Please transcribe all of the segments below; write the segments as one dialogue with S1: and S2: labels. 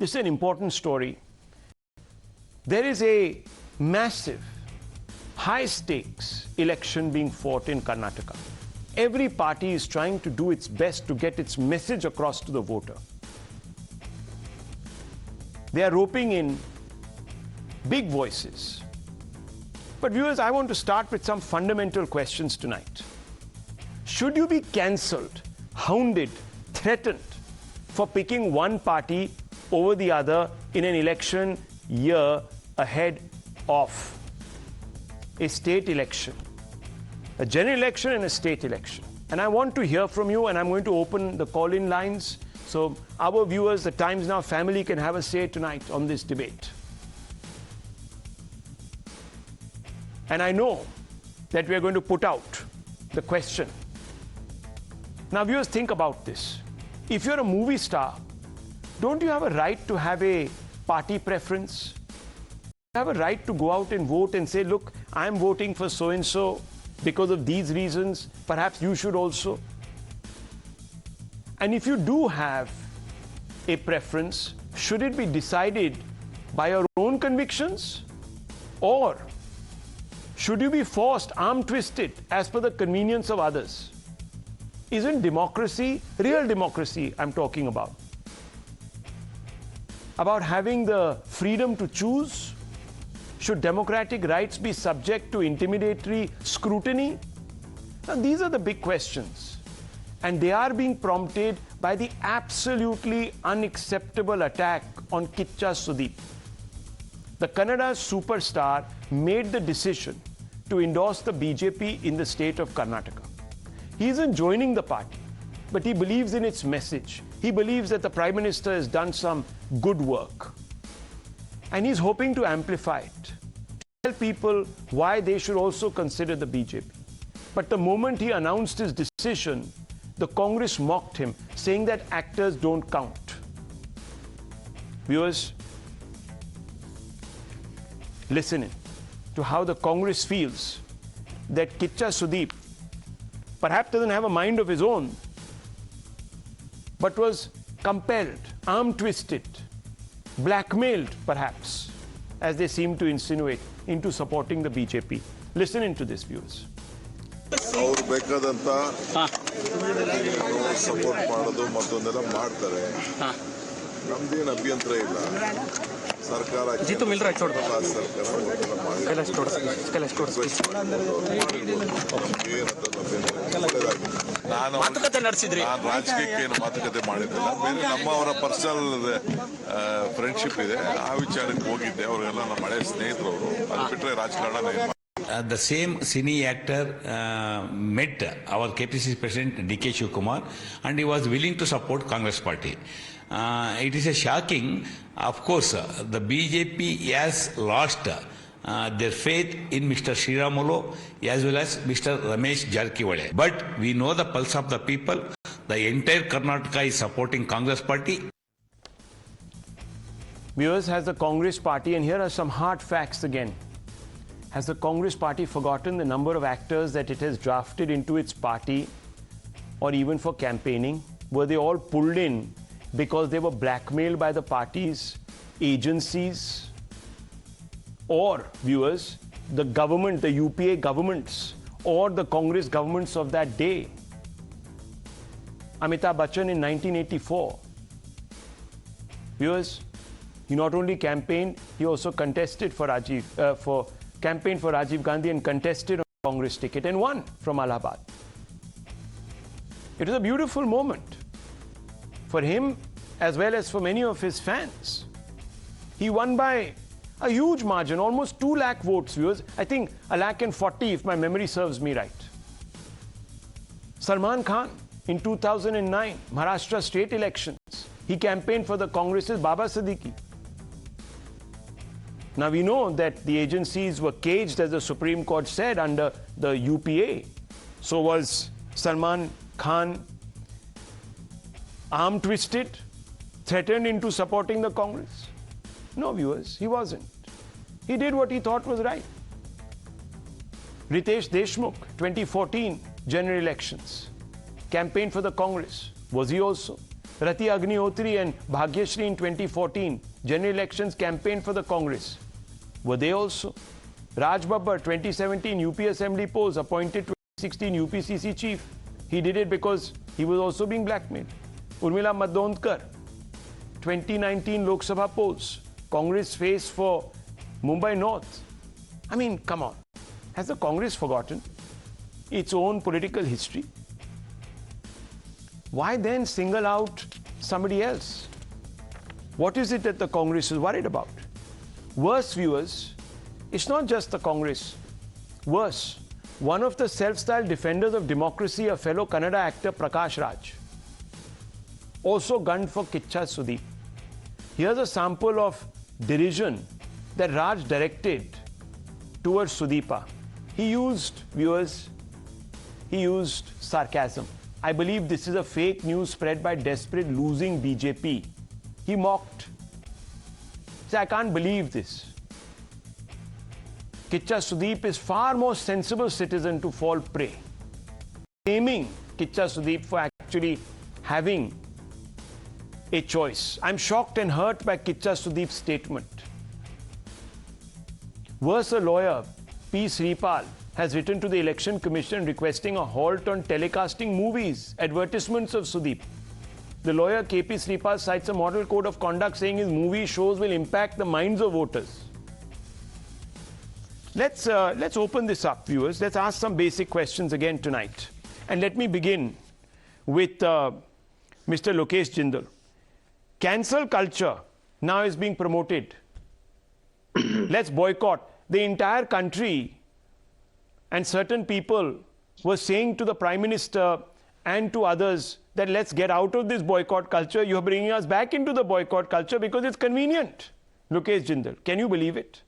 S1: This is an important story. There is a massive, high-stakes election being fought in Karnataka. Every party is trying to do its best to get its message across to the voter. They are roping in big voices. But viewers, I want to start with some fundamental questions tonight. Should you be cancelled, hounded, threatened for picking one party over the other in an election year ahead of a state election? A general election and a state election. And I want to hear from you, and I'm going to open the call-in lines so our viewers, the Times Now family, can have a say tonight on this debate. And I know that we're going to put out the question. Now, viewers, think about this. If you're a movie star, don't you have a right to have a party preference? You have a right to go out and vote and say, look, I'm voting for so-and-so because of these reasons. Perhaps you should also. And if you do have a preference, should it be decided by your own convictions? Or should you be forced, arm-twisted, as per the convenience of others? Isn't democracy, real democracy I'm talking about having the freedom to choose? Should democratic rights be subject to intimidatory scrutiny? Now, these are the big questions. And they are being prompted by the absolutely unacceptable attack on Kichcha Sudeep. The Kannada superstar made the decision to endorse the BJP in the state of Karnataka. He isn't joining the party, but he believes in its message. He believes that the Prime Minister has done some good work. And he's hoping to amplify it, to tell people why they should also consider the BJP. But the moment he announced his decision, the Congress mocked him, saying that actors don't count. Viewers, listen in to how the Congress feels that Kichcha Sudeep perhaps doesn't have a mind of his own, but was compelled, arm-twisted, blackmailed perhaps, as they seem to insinuate, into supporting the BJP. Listen into this, viewers.
S2: ಅವರು ಬೇಕಾದಂತ support ಮಾಡೋದು ಮತ್ತೊಂದೆಲ್ಲ ಮಾಡ್ತಾರೆ. ನಮ್ದೇನು ಅಭ್ಯಂತರ ಇಲ್ಲ. ಸರ್ಕಾರ ನಾನು ರಾಜಕೀಯಕ್ಕೆ ಏನು ಮಾತುಕತೆ ಮಾಡಿದ್ದಿಲ್ಲ. ಬೇರೆ ನಮ್ಮವರ ಪರ್ಸನಲ್ ಫ್ರೆಂಡ್ಶಿಪ್ ಇದೆ, ಆ ವಿಚಾರಕ್ಕೆ ಹೋಗಿದ್ದೆ. ಅವರೆಲ್ಲ ನಮ್ಮ ಹಳೆ ಸ್ನೇಹಿತರು. ಅದು ಬಿಟ್ಟರೆ ರಾಜಕಾರಣ.
S3: The same cine actor met our KPCC President D.K. Shivkumar, and he was willing to support Congress Party. It is a shocking. Of course, the BJP has lost their faith in Mr. Sriramulu as well as Mr. Ramesh Jarkiwale. But we know the pulse of the people. The entire Karnataka is supporting Congress Party.
S1: Viewers, has the Congress Party, and here are some hard facts again. Has the Congress Party forgotten the number of actors that it has drafted into its party or even for campaigning? Were they all pulled in because they were blackmailed by the party's agencies? Or, viewers, the government, the UPA governments or the Congress governments of that day? Amitabh Bachchan in 1984. Viewers, he not only campaigned, he also contested for campaigned for Rajiv Gandhi and contested on the Congress ticket and won from Allahabad. It was a beautiful moment for him as well as for many of his fans. He won by a huge margin, almost 2 lakh votes, viewers. I think 1,40,000 if my memory serves me right. Salman Khan in 2009, Maharashtra state elections, he campaigned for the Congress's Baba Siddiqui. Now, we know that the agencies were caged, as the Supreme Court said, under the UPA. So was Salman Khan arm-twisted, threatened into supporting the Congress? No, viewers, he wasn't. He did what he thought was right. Ritesh Deshmukh, 2014 general elections, campaigned for the Congress. Was he also? Rati Agnihotri and Bhagyashree in 2014, general elections campaigned for the Congress. Were they also? Raj Babbar, 2017 UP Assembly polls, appointed 2016 UPCC chief. He did it because he was also being blackmailed. Urmila Matondkar, 2019 Lok Sabha polls, Congress face for Mumbai North. I mean, come on. Has the Congress forgotten its own political history? Why then single out somebody else? What is it that the Congress is worried about? Worse, viewers, it's not just the Congress. Worse, one of the self-styled defenders of democracy, a fellow Kannada actor, Prakash Raj, also gunned for Kichcha Sudeep. Here's a sample of derision that Raj directed towards Sudeepa. He used, viewers, he used sarcasm. I believe this is a fake news spread by desperate losing BJP. He mocked. He said, I can't believe this. Kichcha Sudeep is far more sensible citizen to fall prey. Blaming Kichcha Sudeep for actually having a choice. I'm shocked and hurt by Kichcha Sudeep's statement. Worse, a lawyer, P. Sripal, has written to the Election Commission requesting a halt on telecasting movies, advertisements of Sudeep. The lawyer KP Sripal cites a model code of conduct saying his movie shows will impact the minds of voters. Let's open this up, viewers. Let's ask some basic questions again tonight. And let me begin with Mr. Lokesh Jindal. Cancel culture now is being promoted. Let's boycott. The entire country and certain people were saying to the Prime Minister and to others that let's get out of this boycott culture. You're bringing us back into the boycott culture because it's convenient. Lokesh Jindal, can you believe it?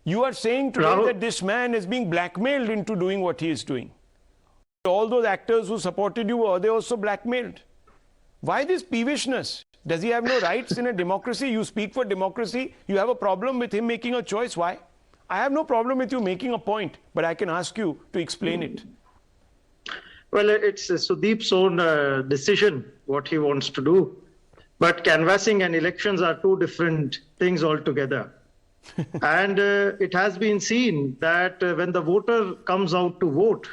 S1: You are saying today
S4: Rahul,
S1: that this man is being blackmailed into doing what he is doing. All those actors who supported you, are they also blackmailed? Why this peevishness? Does he have no rights in a democracy? You speak for democracy. You have a problem with him making a choice. Why? I have no problem with you making a point, but I can ask you to explain it.
S4: Well, it's Sudeep's own decision what he wants to do. But canvassing and elections are two different things altogether. And it has been seen that when the voter comes out to vote,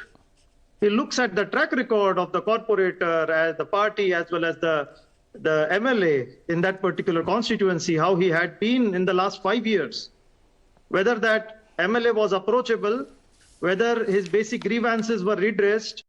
S4: he looks at the track record of the corporator, the party, as well as the MLA in that particular constituency, how he had been in the last 5 years. Whether that MLA was approachable, whether his basic grievances were redressed,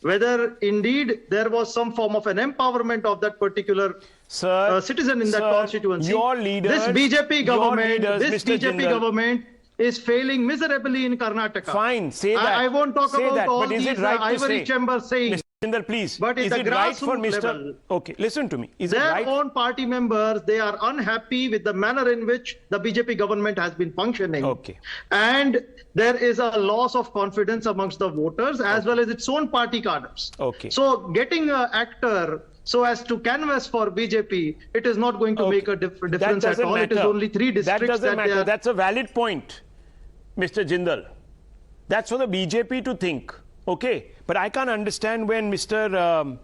S4: whether indeed there was some form of an empowerment of that particular citizen in that constituency.
S1: Your leaders,
S4: this BJP government,
S1: Mr.
S4: government is failing miserably in Karnataka.
S1: Fine, say that.
S4: I won't talk
S1: say
S4: about
S1: that,
S4: all
S1: but is
S4: these
S1: it right
S4: ivory chamber sayings.
S1: Mr. Jindal, please.
S4: But
S1: is it right for Mr.
S4: Level,
S1: okay, listen to me. Is it
S4: their
S1: right?
S4: own party members, they are unhappy with the manner in which the BJP government has been functioning.
S1: Okay.
S4: And there is a loss of confidence amongst the voters as well as its own party cadres.
S1: Okay.
S4: So getting an actor so as to canvass for BJP, it is not going to make a difference at all. It is only 3 districts.
S1: That doesn't matter. That's a valid point, Mr. Jindal. That's for the BJP to think. Okay. But I can't understand when Mr.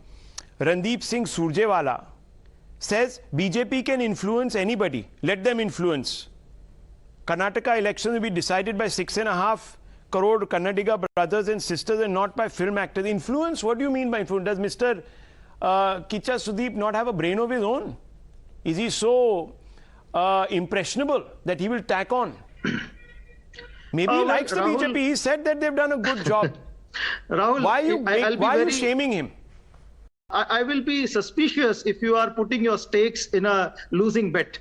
S1: Randeep Singh Surjewala says BJP can influence anybody. Let them influence. Karnataka elections will be decided by 6.5 crore Kannadiga brothers and sisters and not by film actors. Influence? What do you mean by influence? Does Mr. Kichcha Sudeep not have a brain of his own? Is he so impressionable that he will tack on? Maybe he likes the BJP. He said that they've done a good job.
S4: Rahul,
S1: why are you shaming him?
S4: I will be suspicious if you are putting your stakes in a losing bet.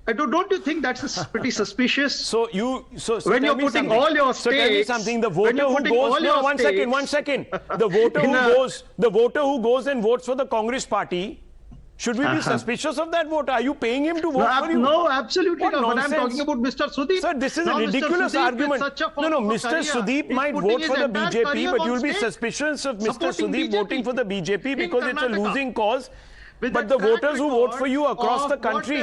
S4: Don't you think that's pretty suspicious?
S1: So
S4: when you're putting all your stakes,
S1: tell me something. The voter who goes, no, one second. The voter who goes and votes for the Congress party, should we be suspicious of that voter? Are you paying him to vote for you?
S4: No, absolutely
S1: not.
S4: But I'm talking about Mr. Sudeep.
S1: Sir, this is a ridiculous argument. No, Mr. Sudeep might vote for the BJP, but you'll be suspicious of Mr. Sudeep voting for the BJP because it's a losing cause. But the voters who vote for you across the country,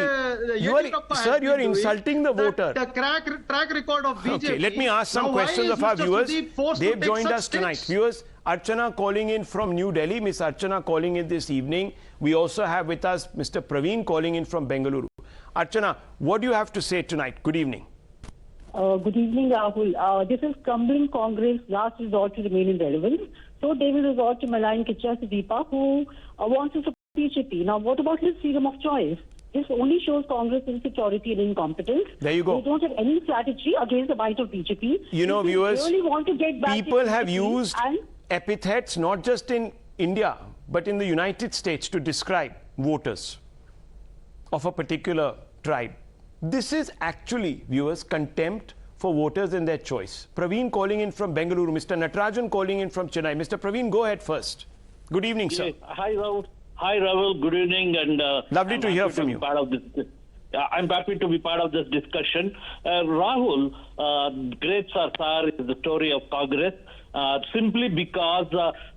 S1: you are insulting the voter.
S4: The track record of BJP.
S1: Okay, let me ask some questions of our viewers. They've joined us tonight. Viewers, Archana calling in from New Delhi. Miss Archana calling in this evening. We also have with us Mr. Praveen calling in from Bengaluru. Archana, what do you have to say tonight? Good evening.
S5: Good evening, Rahul. This is crumbling Congress' last resort to remain in relevance. So they will resort to malign Kichcha Sudeepa, who wants to support BJP. Now, what about his freedom of choice? This only shows Congress insecurity and incompetence.
S1: There you go.
S5: They don't have any strategy against the might of BJP.
S1: You know, viewers,
S5: really want to get back
S1: people have used epithets not just in India, but in the United States to describe voters of a particular tribe. This is actually, viewers, contempt for voters and their choice. Praveen calling in from Bengaluru. Mr. Natarajan calling in from Chennai. Mr. Praveen, go ahead first. Good evening, sir.
S6: Yes. Hi, Rahul. Hi, Rahul. Good evening. And
S1: lovely to hear from you.
S6: I'm happy to be part of this discussion. Rahul, Great Sarkar is the story of Congress. Simply because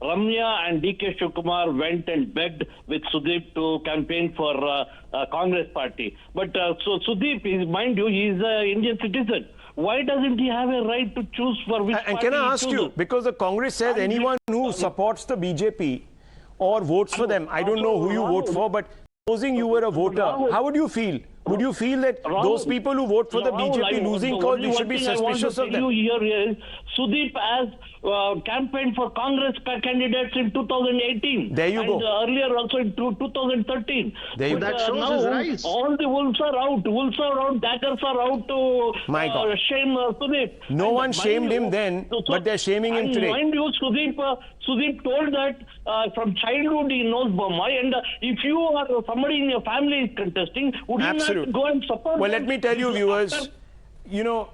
S6: Ramya and DK Shivakumar went and begged with Sudeep to campaign for Congress party. But so Sudeep, mind you, he is an Indian citizen. Why doesn't he have a right to choose for which party?
S1: And can I ask you, because the Congress says anyone who supports the BJP or votes for them, I don't know who you vote for, but supposing you were a voter, how would you feel? Would you feel that those people who vote for the BJP losing cause, we should be suspicious of them?
S6: Here is Sudeep has campaigned for Congress candidates in 2018.
S1: There you go.
S6: And earlier also in 2013.
S1: There you go.
S4: That shows his rise.
S6: All the wolves are out. Wolves are out. Daggers are out to shame Sudeep.
S1: No one shamed him then, but they're shaming him today.
S6: Mind you, Sudeep told that from childhood he knows Bommai, and if you or somebody in your family is contesting, would you not go and support
S1: Well,
S6: them?
S1: let me tell you, viewers, you know,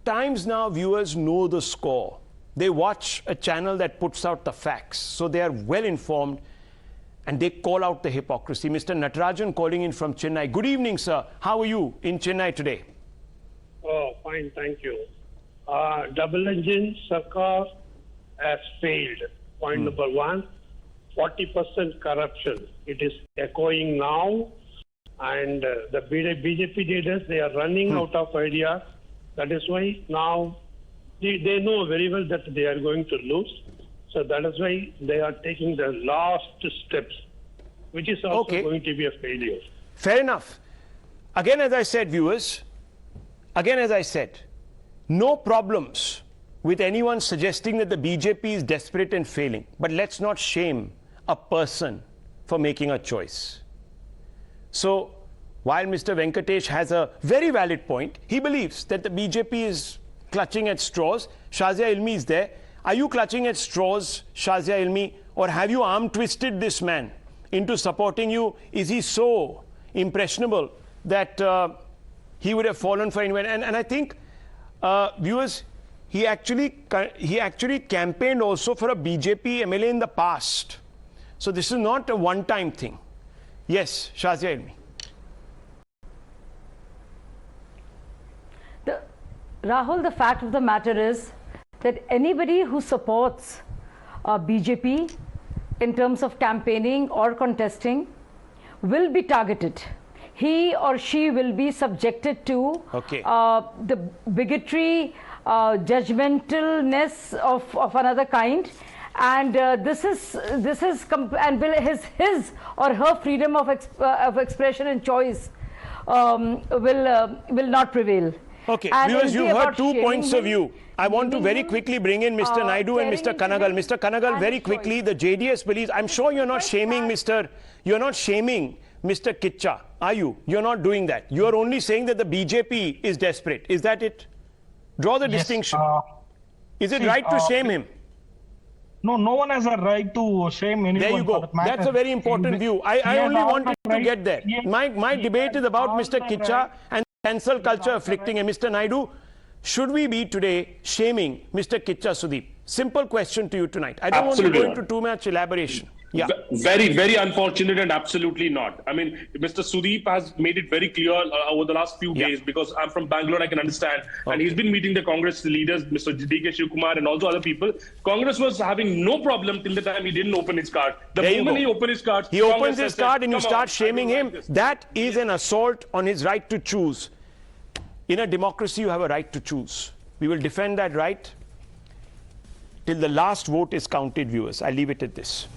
S1: times now viewers know the score. They watch a channel that puts out the facts, so they are well informed and they call out the hypocrisy. Mr. Natarajan calling in from Chennai. Good evening, sir. How are you in Chennai today?
S7: Oh, fine, thank you. Double engine Sarkar has failed. Point number one, 40% corruption. It is echoing now, and the BJP leaders, they are running out of ideas. That is why now they know very well that they are going to lose. So that is why they are taking the last steps, which is also going to be a failure.
S1: Fair enough. Again, as I said, viewers, again, as I said, no problems with anyone suggesting that the BJP is desperate and failing. But let's not shame a person for making a choice. So, while Mr. Venkatesh has a very valid point, he believes that the BJP is clutching at straws. Shazia Ilmi is there. Are you clutching at straws, Shazia Ilmi, or have you arm twisted this man into supporting you? Is he so impressionable that he would have fallen for anyone? And I think, viewers, he actually campaigned also for a BJP MLA in the past. So this is not a one-time thing. Yes, Shazia Ilmi.
S8: Rahul, the fact of the matter is that anybody who supports BJP in terms of campaigning or contesting will be targeted. He or she will be subjected to the bigotry, judgmentalness of another kind, and this is and will his or her freedom of expression and choice will not prevail.
S1: Okay, viewers, you heard 2 points of view. I want to very quickly bring in Mr. Naidu and Mr. Kanagal. Mr. Kanagal, very quickly, the JDS believes, I'm sure you're not shaming Mr. Kichcha, are you? You're not doing that. You're only saying that the BJP is desperate. Is that it? Draw the distinction. Is it right to shame him?
S9: No, no one has a right to shame anyone.
S1: There you go. That's a very important view. I only wanted to get there. My debate is about Mr. Kichcha and cancel culture afflicting him. Mr. Naidu, should we be today shaming Mr. Kichcha Sudeep? Simple question to you tonight. I don't want to go into too much elaboration. Yeah.
S10: Very, very unfortunate and absolutely not. I mean, Mr. Sudeep has made it very clear over the last few days, because I'm from Bangalore, I can understand. And he's been meeting the Congress leaders, Mr. DK Shivakumar and also other people. Congress was having no problem till the time he didn't open his card. The moment he opened his card,
S1: he opens his card and you start shaming him. That is an assault on his right to choose. In a democracy, you have a right to choose. We will defend that right. till the last vote is counted, viewers. I'll leave it at this.